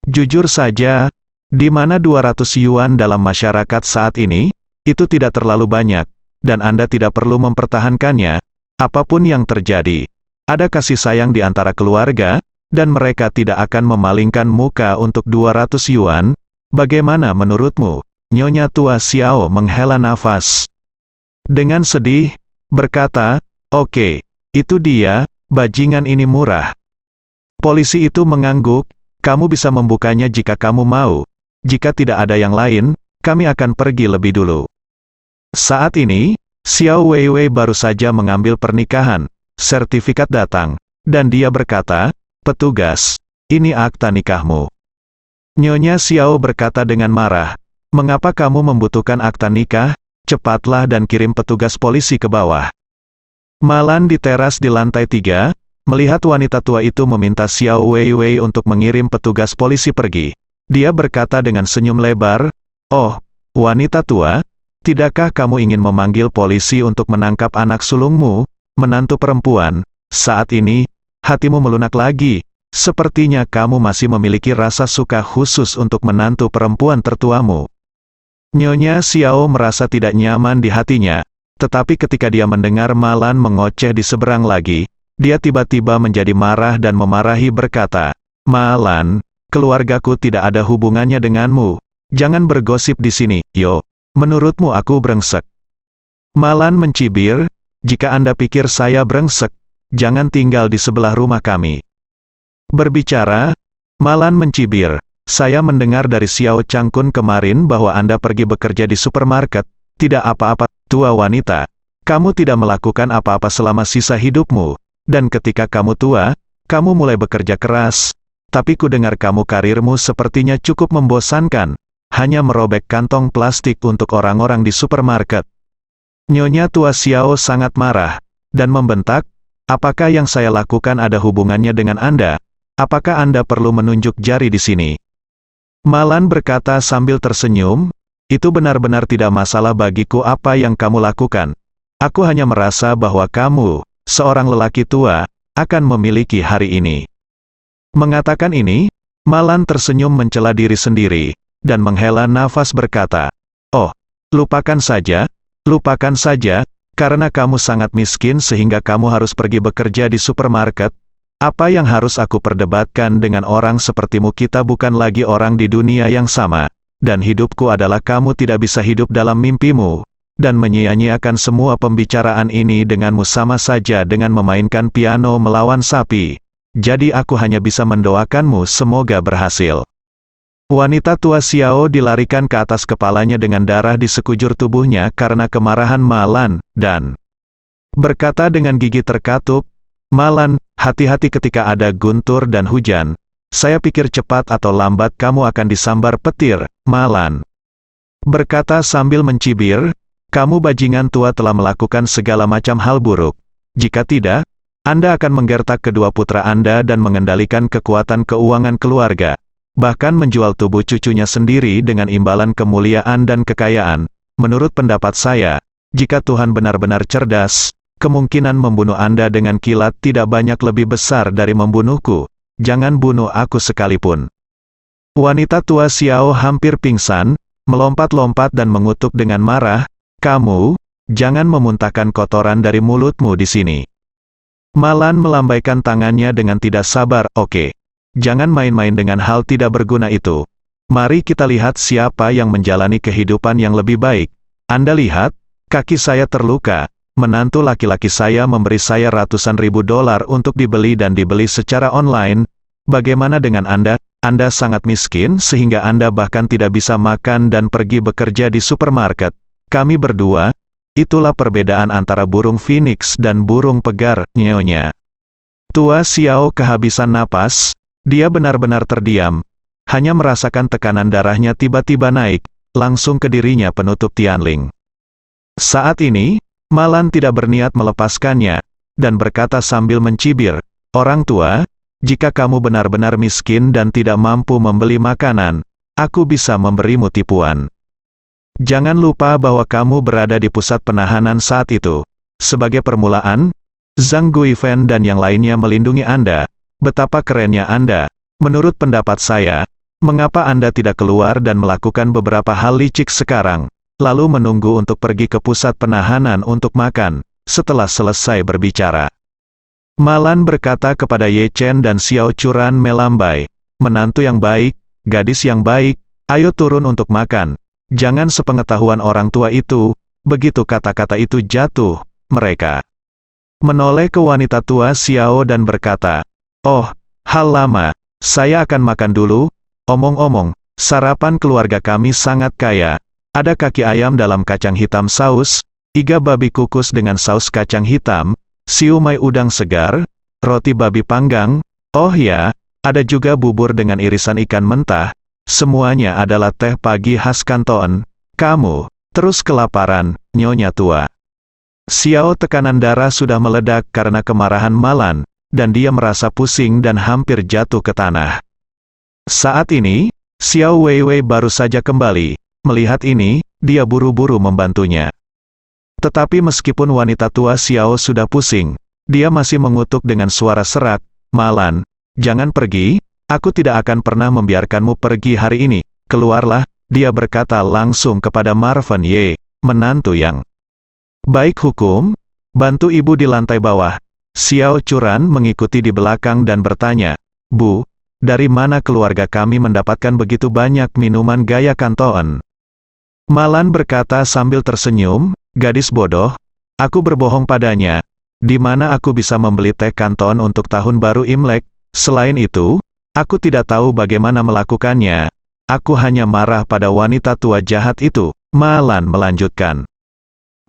Jujur saja, di mana 200 yuan dalam masyarakat saat ini, itu tidak terlalu banyak, dan Anda tidak perlu mempertahankannya, apapun yang terjadi. Ada kasih sayang di antara keluarga, dan mereka tidak akan memalingkan muka untuk 200 yuan. Bagaimana menurutmu?" Nyonya tua Xiao menghela nafas. Dengan sedih, berkata, "Oke, itu dia, bajingan ini murah." Polisi itu mengangguk, "Kamu bisa membukanya jika kamu mau. Jika tidak ada yang lain, kami akan pergi lebih dulu." Saat ini, Xiao Weiwei baru saja mengambil pernikahan, sertifikat datang, dan dia berkata, "Petugas, ini akta nikahmu." Nyonya Xiao berkata dengan marah, "Mengapa kamu membutuhkan akta nikah? Cepatlah dan kirim petugas polisi ke bawah." Malan di teras di lantai 3, melihat wanita tua itu meminta Xiao Weiwei untuk mengirim petugas polisi pergi. Dia berkata dengan senyum lebar, "Oh, wanita tua, tidakkah kamu ingin memanggil polisi untuk menangkap anak sulungmu, menantu perempuan? Saat ini, hatimu melunak lagi. Sepertinya kamu masih memiliki rasa suka khusus untuk menantu perempuan tertuamu." Nyonya Xiao merasa tidak nyaman di hatinya, tetapi ketika dia mendengar Malan mengoceh di seberang lagi, dia tiba-tiba menjadi marah dan memarahi berkata, "Malan, keluargaku tidak ada hubungannya denganmu. Jangan bergosip di sini, yo. Menurutmu aku brengsek? Malan mencibir, jika Anda pikir saya brengsek, jangan tinggal di sebelah rumah kami. Berbicara, Malan mencibir, saya mendengar dari Xiao Changkun kemarin bahwa Anda pergi bekerja di supermarket, tidak apa-apa, tua wanita. Kamu tidak melakukan apa-apa selama sisa hidupmu, dan ketika kamu tua, kamu mulai bekerja keras, tapi ku dengar kamu karirmu sepertinya cukup membosankan, hanya merobek kantong plastik untuk orang-orang di supermarket. Nyonya tua Xiao sangat marah, dan membentak, apakah yang saya lakukan ada hubungannya dengan Anda? Apakah Anda perlu menunjuk jari di sini? Malan berkata sambil tersenyum, itu benar-benar tidak masalah bagiku apa yang kamu lakukan. Aku hanya merasa bahwa kamu, seorang lelaki tua, akan memiliki hari ini. Mengatakan ini, Malan tersenyum mencela diri sendiri, dan menghela nafas berkata, oh, lupakan saja, karena kamu sangat miskin sehingga kamu harus pergi bekerja di supermarket. Apa yang harus aku perdebatkan dengan orang sepertimu? Kita bukan lagi orang di dunia yang sama, dan hidupku adalah kamu tidak bisa hidup dalam mimpimu. Dan menyia-nyiakan semua pembicaraan ini denganmu sama saja dengan memainkan piano melawan sapi. Jadi aku hanya bisa mendoakanmu semoga berhasil. Wanita tua Xiao dilarikan ke atas kepalanya dengan darah di sekujur tubuhnya karena kemarahan Malan, dan berkata dengan gigi terkatup, Malan, hati-hati ketika ada guntur dan hujan. Saya pikir cepat atau lambat kamu akan disambar petir, Malan. Berkata sambil mencibir, kamu bajingan tua telah melakukan segala macam hal buruk. Jika tidak, Anda akan menggertak kedua putra Anda dan mengendalikan kekuatan keuangan keluarga. Bahkan menjual tubuh cucunya sendiri dengan imbalan kemuliaan dan kekayaan. Menurut pendapat saya, jika Tuhan benar-benar cerdas, kemungkinan membunuh Anda dengan kilat tidak banyak lebih besar dari membunuhku. Jangan bunuh aku sekalipun. Wanita tua Xiao hampir pingsan, melompat-lompat dan mengutuk dengan marah, kamu, jangan memuntahkan kotoran dari mulutmu di sini. Malan melambaikan tangannya dengan tidak sabar, oke. Jangan main-main dengan hal tidak berguna itu. Mari kita lihat siapa yang menjalani kehidupan yang lebih baik. Anda lihat, kaki saya terluka, menantu laki-laki saya memberi saya ratusan ribu dolar untuk dibeli dan dibeli secara online. Bagaimana dengan Anda? Anda sangat miskin sehingga Anda bahkan tidak bisa makan dan pergi bekerja di supermarket. Kami berdua, itulah perbedaan antara burung phoenix dan burung pegar, nyonya. Tua Xiao kehabisan napas, dia benar-benar terdiam, hanya merasakan tekanan darahnya tiba-tiba naik, langsung ke dirinya penutup tianling. Saat ini, Malan tidak berniat melepaskannya, dan berkata sambil mencibir, orang tua, jika kamu benar-benar miskin dan tidak mampu membeli makanan, aku bisa memberimu tipuan. Jangan lupa bahwa kamu berada di pusat penahanan saat itu. Sebagai permulaan, Zhang Guifen dan yang lainnya melindungi Anda. Betapa kerennya Anda. Menurut pendapat saya, mengapa Anda tidak keluar dan melakukan beberapa hal licik sekarang, lalu menunggu untuk pergi ke pusat penahanan untuk makan, setelah selesai berbicara. Malan berkata kepada Ye Chen dan Xiao Churan melambai, menantu yang baik, gadis yang baik, ayo turun untuk makan. Jangan sepengetahuan orang tua itu. Begitu kata-kata itu jatuh, mereka menoleh ke wanita tua Xiao dan berkata, oh, hal lama, saya akan makan dulu. Omong-omong, sarapan keluarga kami sangat kaya. Ada kaki ayam dalam kacang hitam saus, iga babi kukus dengan saus kacang hitam, siumai udang segar, roti babi panggang, oh ya, ada juga bubur dengan irisan ikan mentah. Semuanya adalah teh pagi khas Kanton. Kamu terus kelaparan, nyonya tua. Xiao tekanan darah sudah meledak karena kemarahan Malan, dan dia merasa pusing dan hampir jatuh ke tanah. Saat ini, Xiao Weiwei baru saja kembali. Melihat ini, dia buru-buru membantunya. Tetapi meskipun wanita tua Xiao sudah pusing, dia masih mengutuk dengan suara serak, Malan, jangan pergi. Aku tidak akan pernah membiarkanmu pergi hari ini. Keluarlah, dia berkata langsung kepada Marvin Ye, menantu yang baik hukum. Bantu ibu di lantai bawah. Xiao Churan mengikuti di belakang dan bertanya, Bu, dari mana keluarga kami mendapatkan begitu banyak minuman gaya Kanton? Malan berkata sambil tersenyum, gadis bodoh, aku berbohong padanya. Di mana aku bisa membeli teh Kanton untuk tahun baru Imlek? Selain itu, aku tidak tahu bagaimana melakukannya. Aku hanya marah pada wanita tua jahat itu. Malan melanjutkan.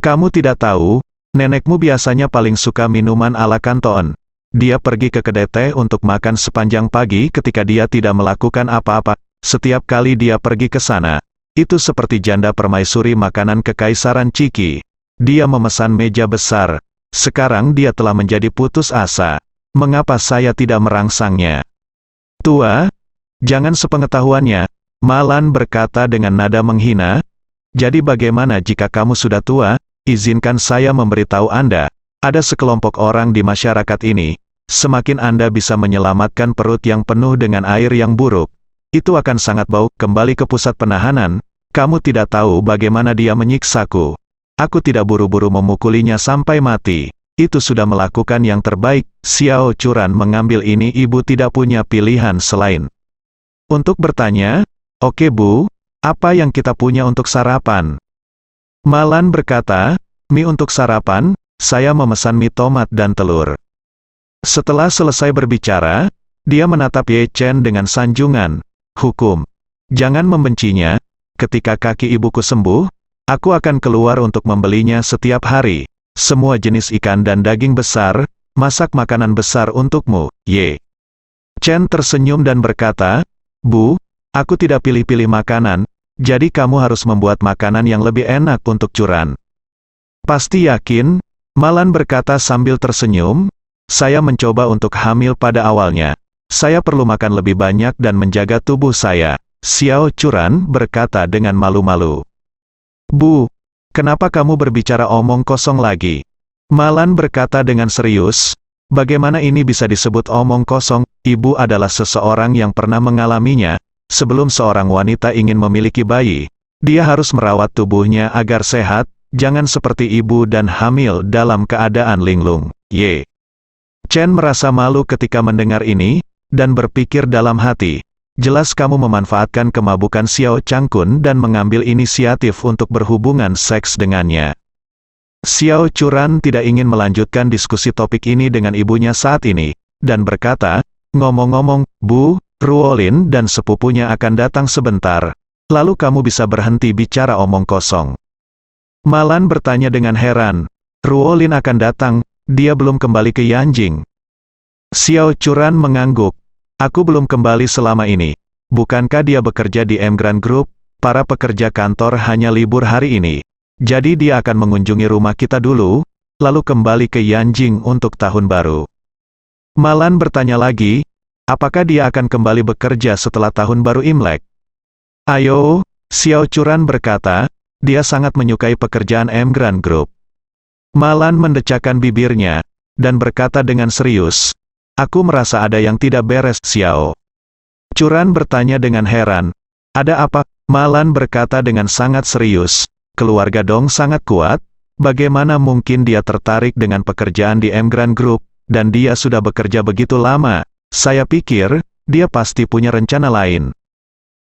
Kamu tidak tahu, nenekmu biasanya paling suka minuman ala Kanton. Dia pergi ke kedai teh untuk makan sepanjang pagi ketika dia tidak melakukan apa-apa. Setiap kali dia pergi ke sana, itu seperti janda permaisuri makanan kekaisaran Ciki. Dia memesan meja besar. Sekarang dia telah menjadi putus asa. Mengapa saya tidak merangsangnya? Tua, jangan sepengetahuannya, Malan berkata dengan nada menghina. Jadi bagaimana jika kamu sudah tua? Izinkan saya memberitahu Anda, ada sekelompok orang di masyarakat ini, semakin Anda bisa menyelamatkan perut yang penuh dengan air yang buruk, itu akan sangat bau. Kembali ke pusat penahanan, kamu tidak tahu bagaimana dia menyiksaku. Aku tidak buru-buru memukulinya sampai mati. Itu sudah melakukan yang terbaik. Xiao Churan mengambil ini. Ibu tidak punya pilihan selain untuk bertanya, oke Bu, apa yang kita punya untuk sarapan? Malan berkata, mie untuk sarapan, saya memesan mie tomat dan telur. Setelah selesai berbicara, dia menatap Ye Chen dengan sanjungan. Hukum. Jangan membencinya. Ketika kaki ibuku sembuh, aku akan keluar untuk membelinya setiap hari. Semua jenis ikan dan daging besar, masak makanan besar untukmu, Ye. Chen tersenyum dan berkata, Bu, aku tidak pilih-pilih makanan, jadi kamu harus membuat makanan yang lebih enak untuk Churan. Pasti yakin? Malan berkata sambil tersenyum, saya mencoba untuk hamil pada awalnya. Saya perlu makan lebih banyak dan menjaga tubuh saya. Xiao Churan berkata dengan malu-malu. Bu, kenapa kamu berbicara omong kosong lagi? Malan berkata dengan serius, bagaimana ini bisa disebut omong kosong? Ibu adalah seseorang yang pernah mengalaminya. Sebelum seorang wanita ingin memiliki bayi, dia harus merawat tubuhnya agar sehat, jangan seperti ibu dan hamil dalam keadaan linglung. Ye. Chen merasa malu ketika mendengar ini, dan berpikir dalam hati, jelas kamu memanfaatkan kemabukan Xiao Changkun dan mengambil inisiatif untuk berhubungan seks dengannya. Xiao Churan tidak ingin melanjutkan diskusi topik ini dengan ibunya saat ini, dan berkata, ngomong-ngomong, Bu, Ruolin dan sepupunya akan datang sebentar, lalu kamu bisa berhenti bicara omong kosong. Malan bertanya dengan heran, Ruolin akan datang, dia belum kembali ke Yanjing. Xiao Churan mengangguk, aku belum kembali selama ini. Bukankah dia bekerja di Emgrand Group? Para pekerja kantor hanya libur hari ini. Jadi dia akan mengunjungi rumah kita dulu, lalu kembali ke Yanjing untuk tahun baru. Malan bertanya lagi, apakah dia akan kembali bekerja setelah tahun baru Imlek? Ayo, Xiao Churan berkata, dia sangat menyukai pekerjaan Emgrand Group. Malan mendecakkan bibirnya, dan berkata dengan serius, aku merasa ada yang tidak beres. Xiao Churan bertanya dengan heran, ada apa? Malan berkata dengan sangat serius, keluarga Dong sangat kuat, bagaimana mungkin dia tertarik dengan pekerjaan di Emgrand Group, dan dia sudah bekerja begitu lama. Saya pikir, dia pasti punya rencana lain.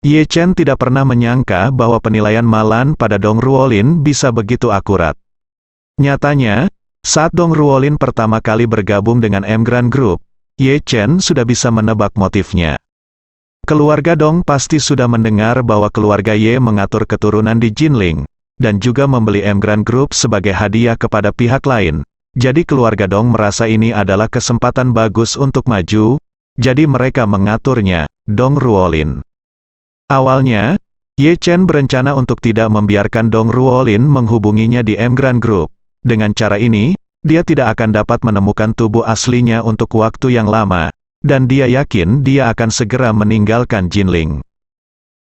Ye Chen tidak pernah menyangka bahwa penilaian Malan pada Dong Ruolin bisa begitu akurat. Nyatanya, saat Dong Ruolin pertama kali bergabung dengan Emgrand Group, Ye Chen sudah bisa menebak motifnya. Keluarga Dong pasti sudah mendengar bahwa keluarga Ye mengatur keturunan di Jinling, dan juga membeli Emgrand Group sebagai hadiah kepada pihak lain. Jadi keluarga Dong merasa ini adalah kesempatan bagus untuk maju, jadi mereka mengaturnya, Dong Ruolin. Awalnya, Ye Chen berencana untuk tidak membiarkan Dong Ruolin menghubunginya di Emgrand Group. Dengan cara ini, dia tidak akan dapat menemukan tubuh aslinya untuk waktu yang lama, dan dia yakin dia akan segera meninggalkan Jinling.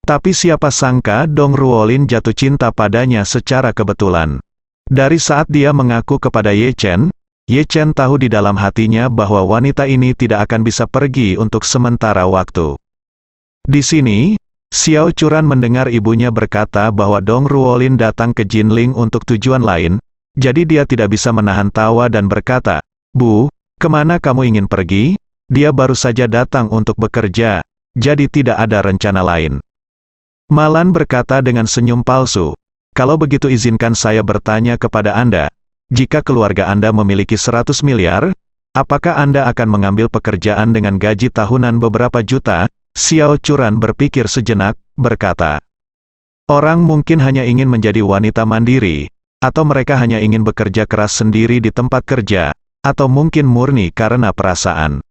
Tapi siapa sangka Dong Ruolin jatuh cinta padanya secara kebetulan. Dari saat dia mengaku kepada Ye Chen tahu di dalam hatinya bahwa wanita ini tidak akan bisa pergi untuk sementara waktu. Di sini, Xiao Churan mendengar ibunya berkata bahwa Dong Ruolin datang ke Jinling untuk tujuan lain, jadi dia tidak bisa menahan tawa dan berkata, Bu, kemana kamu ingin pergi? Dia baru saja datang untuk bekerja, jadi tidak ada rencana lain. Malan berkata dengan senyum palsu, "Kalau begitu izinkan saya bertanya kepada Anda, jika keluarga Anda memiliki 100 miliar, apakah Anda akan mengambil pekerjaan dengan gaji tahunan beberapa juta?" Xiao Churan berpikir sejenak, berkata, "Orang mungkin hanya ingin menjadi wanita mandiri, atau mereka hanya ingin bekerja keras sendiri di tempat kerja, atau mungkin murni karena perasaan."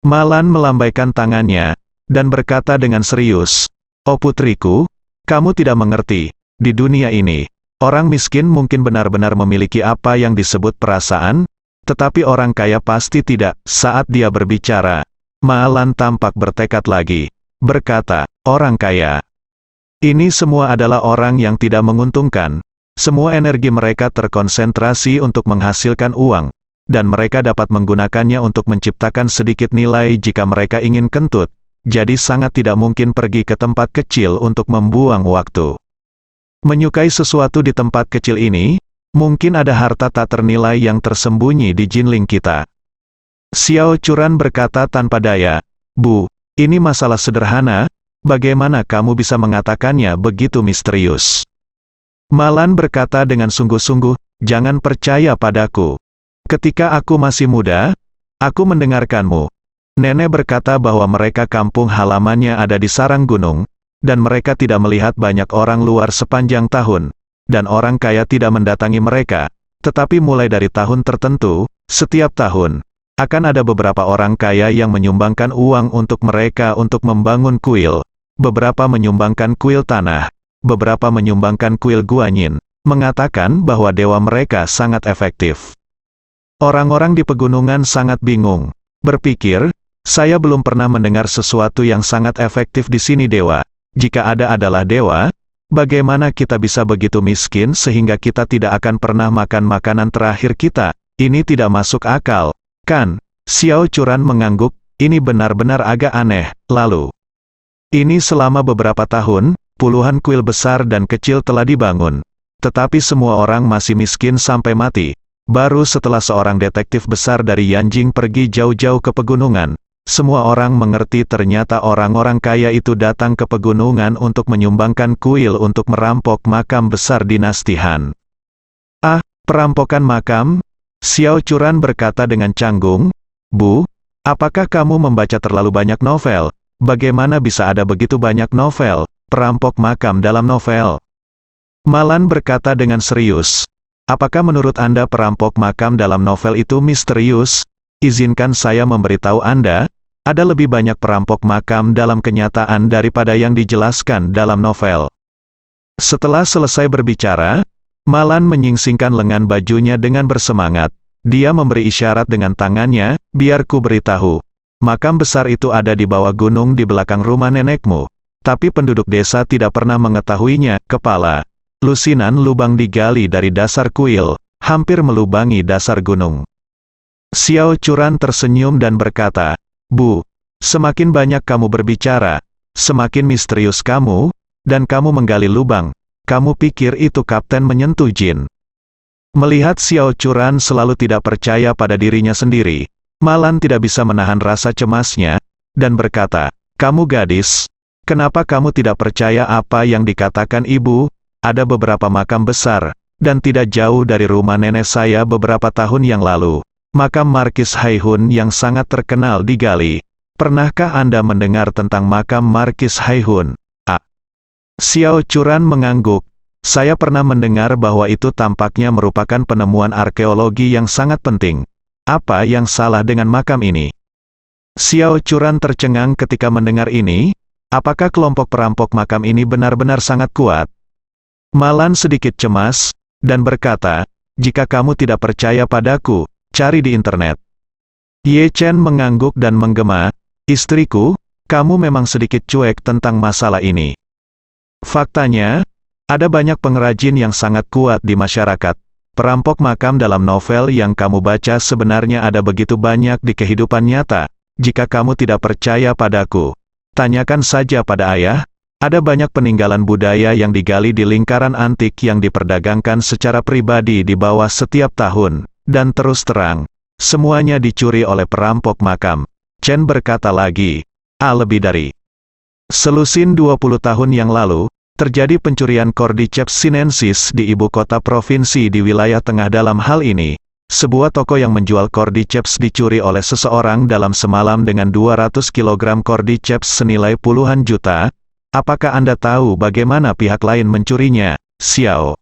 Malan melambaikan tangannya, dan berkata dengan serius, "Oh putriku, kamu tidak mengerti, di dunia ini, orang miskin mungkin benar-benar memiliki apa yang disebut perasaan, tetapi orang kaya pasti tidak." Saat dia berbicara, Malan tampak bertekad lagi, berkata, "Orang kaya. Ini semua adalah orang yang tidak menguntungkan. Semua energi mereka terkonsentrasi untuk menghasilkan uang, dan mereka dapat menggunakannya untuk menciptakan sedikit nilai jika mereka ingin kentut, jadi sangat tidak mungkin pergi ke tempat kecil untuk membuang waktu. Menyukai sesuatu di tempat kecil ini, mungkin ada harta tak ternilai yang tersembunyi di Jinling kita." Xiao Churan berkata tanpa daya, "Bu, ini masalah sederhana, bagaimana kamu bisa mengatakannya begitu misterius?" Malan berkata dengan sungguh-sungguh, "Jangan percaya padaku. Ketika aku masih muda, aku mendengarkanmu. Nenek berkata bahwa mereka kampung halamannya ada di sarang gunung, dan mereka tidak melihat banyak orang luar sepanjang tahun, dan orang kaya tidak mendatangi mereka. Tetapi mulai dari tahun tertentu, setiap tahun, akan ada beberapa orang kaya yang menyumbangkan uang untuk mereka untuk membangun kuil. Beberapa menyumbangkan kuil tanah, beberapa menyumbangkan kuil guanyin, mengatakan bahwa dewa mereka sangat efektif. Orang-orang di pegunungan sangat bingung, berpikir, saya belum pernah mendengar sesuatu yang sangat efektif di sini dewa. Jika ada adalah dewa, bagaimana kita bisa begitu miskin sehingga kita tidak akan pernah makan makanan terakhir kita? Ini tidak masuk akal, kan?" Xiao Churan mengangguk, "Ini benar-benar agak aneh." Lalu, "Ini selama beberapa tahun, puluhan kuil besar dan kecil telah dibangun. Tetapi semua orang masih miskin sampai mati. Baru setelah seorang detektif besar dari Yanjing pergi jauh-jauh ke pegunungan, semua orang mengerti ternyata orang-orang kaya itu datang ke pegunungan untuk menyumbangkan kuil untuk merampok makam besar dinasti Han." "Ah, perampokan makam?" Xiao Churan berkata dengan canggung, "Bu, apakah kamu membaca terlalu banyak novel? Bagaimana bisa ada begitu banyak novel, perampok makam dalam novel?" Malan berkata dengan serius, "Apakah menurut Anda perampok makam dalam novel itu misterius? Izinkan saya memberitahu Anda, ada lebih banyak perampok makam dalam kenyataan daripada yang dijelaskan dalam novel." Setelah selesai berbicara, Malan menyingsingkan lengan bajunya dengan bersemangat. Dia memberi isyarat dengan tangannya, "Biar ku beritahu. Makam besar itu ada di bawah gunung di belakang rumah nenekmu. Tapi penduduk desa tidak pernah mengetahuinya." Kepala lusinan lubang digali dari dasar kuil, hampir melubangi dasar gunung. Xiao Churan tersenyum dan berkata, "Bu, semakin banyak kamu berbicara, semakin misterius kamu, dan kamu menggali lubang. Kamu pikir itu kapten menyentuh jin?" Melihat Xiao Churan selalu tidak percaya pada dirinya sendiri, Malan tidak bisa menahan rasa cemasnya, dan berkata, "Kamu gadis, kenapa kamu tidak percaya apa yang dikatakan ibu? Ada beberapa makam besar, dan tidak jauh dari rumah nenek saya beberapa tahun yang lalu. Makam Markis Haihun yang sangat terkenal digali. Pernahkah Anda mendengar tentang makam Markis Haihun?" Xiao Churan mengangguk. "Saya pernah mendengar bahwa itu tampaknya merupakan penemuan arkeologi yang sangat penting. Apa yang salah dengan makam ini?" Xiao Churan tercengang ketika mendengar ini. Apakah kelompok perampok makam ini benar-benar sangat kuat? Malan sedikit cemas, dan berkata, "Jika kamu tidak percaya padaku, cari di internet." Ye Chen mengangguk dan menggema, "Istriku, kamu memang sedikit cuek tentang masalah ini. Faktanya, ada banyak pengrajin yang sangat kuat di masyarakat. Perampok makam dalam novel yang kamu baca sebenarnya ada begitu banyak di kehidupan nyata. Jika kamu tidak percaya padaku, tanyakan saja pada ayah. Ada banyak peninggalan budaya yang digali di lingkaran antik yang diperdagangkan secara pribadi di bawah setiap tahun, dan terus terang, semuanya dicuri oleh perampok makam. Chen berkata lagi, lebih dari selusin 20 tahun yang lalu, terjadi pencurian Cordyceps sinensis di ibu kota provinsi di wilayah tengah. Dalam hal ini, sebuah toko yang menjual Cordyceps dicuri oleh seseorang dalam semalam dengan 200 kg Cordyceps senilai puluhan juta. Apakah Anda tahu bagaimana pihak lain mencurinya, Xiao?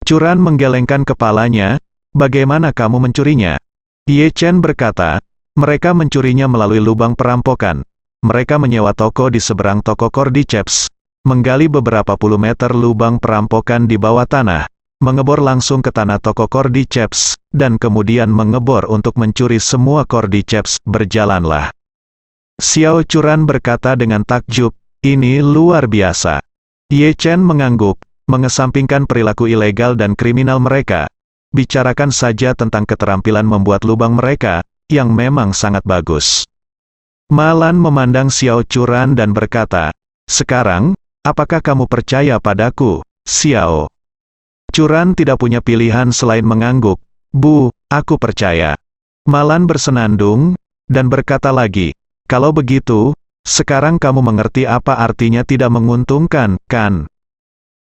Churan menggelengkan kepalanya. Bagaimana kamu mencurinya? Ye Chen berkata, mereka mencurinya melalui lubang perampokan. Mereka menyewa toko di seberang toko Cordyceps, menggali beberapa puluh meter lubang perampokan di bawah tanah, mengebor langsung ke tanah toko Cordyceps, dan kemudian mengebor untuk mencuri semua Cordyceps. Berjalanlah. Xiao Churan berkata dengan takjub, ini luar biasa. Ye Chen mengangguk, mengesampingkan perilaku ilegal dan kriminal mereka. Bicarakan saja tentang keterampilan membuat lubang mereka, yang memang sangat bagus. Ma Lan memandang Xiao Churan dan berkata, sekarang, apakah kamu percaya padaku, Xiao? Churan tidak punya pilihan selain mengangguk. Bu, aku percaya. Ma Lan bersenandung, dan berkata lagi, kalau begitu, sekarang kamu mengerti apa artinya tidak menguntungkan, kan?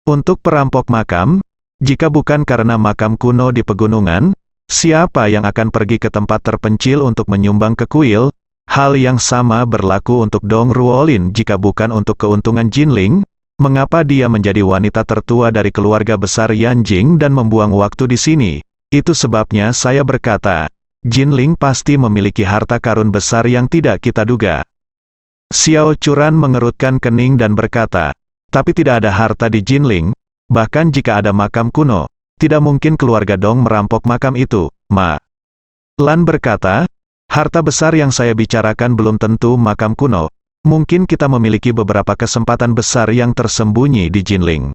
Untuk perampok makam, jika bukan karena makam kuno di pegunungan, siapa yang akan pergi ke tempat terpencil untuk menyumbang ke kuil? Hal yang sama berlaku untuk Dong Ruolin jika bukan untuk keuntungan Jinling. Mengapa dia menjadi wanita tertua dari keluarga besar Yanjing dan membuang waktu di sini? Itu sebabnya saya berkata, Jinling pasti memiliki harta karun besar yang tidak kita duga. Xiao Churan mengerutkan kening dan berkata, tapi tidak ada harta di Jinling. Bahkan jika ada makam kuno, tidak mungkin keluarga Dong merampok makam itu, Ma. Lan berkata, harta besar yang saya bicarakan belum tentu makam kuno. Mungkin kita memiliki beberapa kesempatan besar yang tersembunyi di Jinling.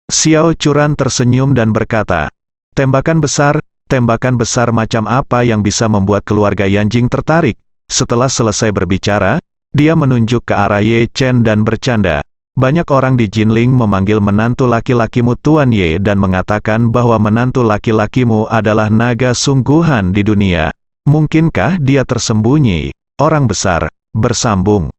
Xiao Churan tersenyum dan berkata, tembakan besar macam apa yang bisa membuat keluarga Yanjing tertarik? Setelah selesai berbicara, dia menunjuk ke arah Ye Chen dan bercanda. Banyak orang di Jinling memanggil menantu laki-lakimu Tuan Ye dan mengatakan bahwa menantu laki-lakimu adalah naga sungguhan di dunia. Mungkinkah dia tersembunyi? Orang besar bersambung.